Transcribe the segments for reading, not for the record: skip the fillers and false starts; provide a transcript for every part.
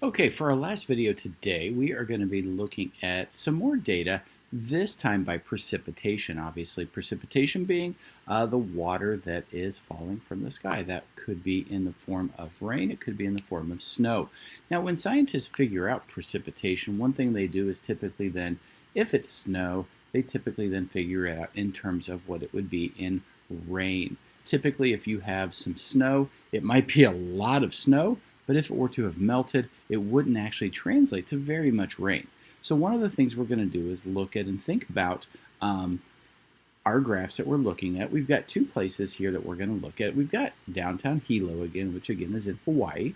Okay, for our last video today, we are going to be looking at some more data, this time by precipitation, obviously. Precipitation being the water that is falling from the sky. That could be in the form of rain, it could be in the form of snow. Now, when scientists figure out precipitation, one thing they do is typically then, if it's snow, they typically then figure it out in terms of what it would be in rain. Typically, if you have some snow, it might be a lot of snow, but if it were to have melted, it wouldn't actually translate to very much rain. So one of the things we're going to do is look at and think about our graphs that we're looking at. We've got two places here that we're going to look at. We've got downtown Hilo again, which again is in Hawaii.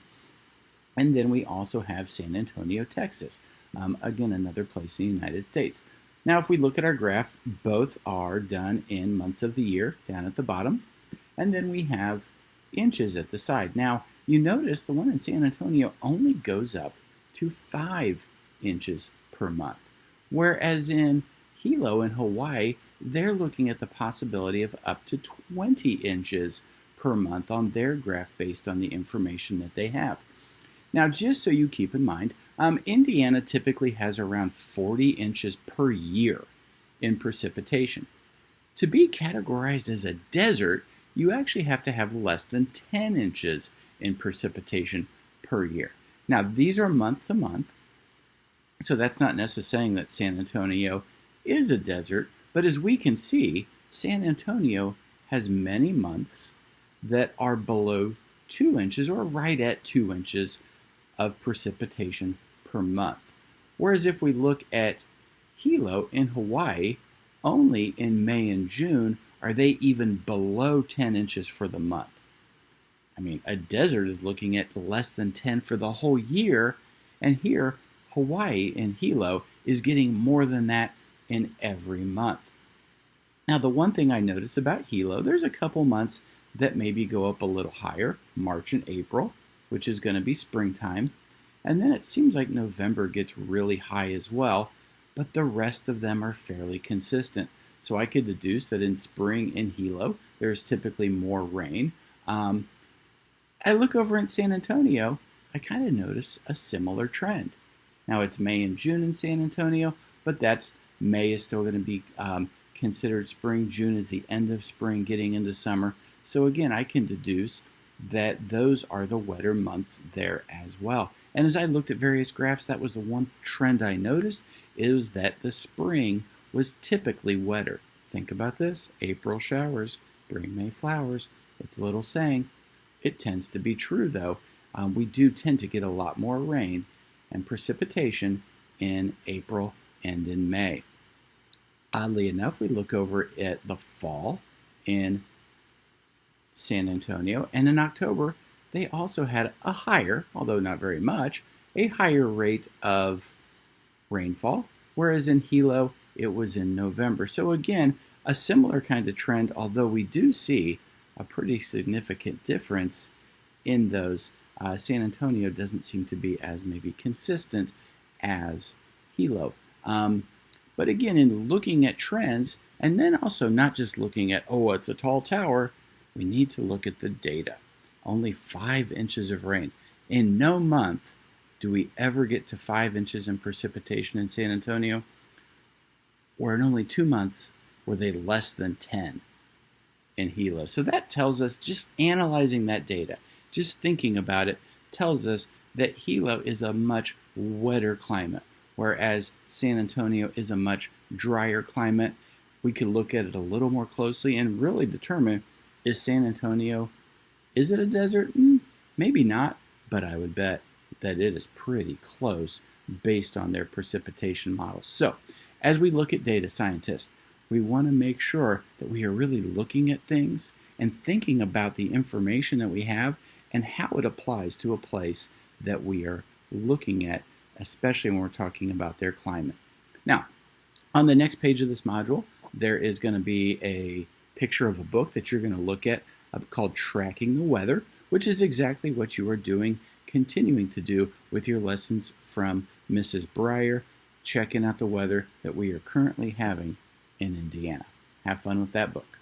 And then we also have San Antonio, Texas. Again, another place in the United States. Now, if we look at our graph, both are done in months of the year down at the bottom. And then we have inches at the side. Now, you notice the one in San Antonio only goes up to 5 inches per month, whereas in Hilo in Hawaii, they're looking at the possibility of up to 20 inches per month on their graph based on the information that they have. Now, just so you keep in mind, Indiana typically has around 40 inches per year in precipitation. To be categorized as a desert, you actually have to have less than 10 inches in precipitation per year. Now, these are month to month, so that's not necessarily saying that San Antonio is a desert, but as we can see, San Antonio has many months that are below 2 inches or right at 2 inches of precipitation per month. Whereas if we look at Hilo in Hawaii, only in May and June are they even below 10 inches for the month. I mean, a desert is looking at less than 10 for the whole year, and here, Hawaii in Hilo is getting more than that in every month. Now, the one thing I notice about Hilo, there's a couple months that maybe go up a little higher, March and April, which is going to be springtime, and then it seems like November gets really high as well, but the rest of them are fairly consistent. So I could deduce that in spring in Hilo, there's typically more rain. I look over in San Antonio, I kind of notice a similar trend. Now it's May and June in San Antonio, but May is still going to be considered spring. June is the end of spring, getting into summer. So again, I can deduce that those are the wetter months there as well. And as I looked at various graphs, that was the one trend I noticed, is that the spring was typically wetter. Think about this: April showers, bring May flowers. It's a little saying. It tends to be true, though. We do tend to get a lot more rain and precipitation in April and in May. Oddly enough, we look over at the fall in San Antonio, and in October, they also had a higher, although not very much, a higher rate of rainfall, whereas in Hilo, it was in November. So again, a similar kind of trend, although we do see a pretty significant difference in those. San Antonio doesn't seem to be as maybe consistent as Hilo. But again, in looking at trends, and then also not just looking at, oh, it's a tall tower, we need to look at the data. Only 5 inches of rain. In no month do we ever get to 5 inches in precipitation in San Antonio, or in only 2 months were they less than 10 in Hilo. So that tells us, just analyzing that data, just thinking about it, tells us that Hilo is a much wetter climate, whereas San Antonio is a much drier climate. We could look at it a little more closely and really determine, is San Antonio, is it a desert? Maybe not, but I would bet that it is pretty close based on their precipitation models. So, as we look at data scientists, we want to make sure that we are really looking at things and thinking about the information that we have and how it applies to a place that we are looking at, especially when we're talking about their climate. Now, on the next page of this module, there is going to be a picture of a book that you're going to look at called Tracking the Weather, which is exactly what you are doing, continuing to do with your lessons from Mrs. Breyer, checking out the weather that we are currently having in Indiana. Have fun with that book.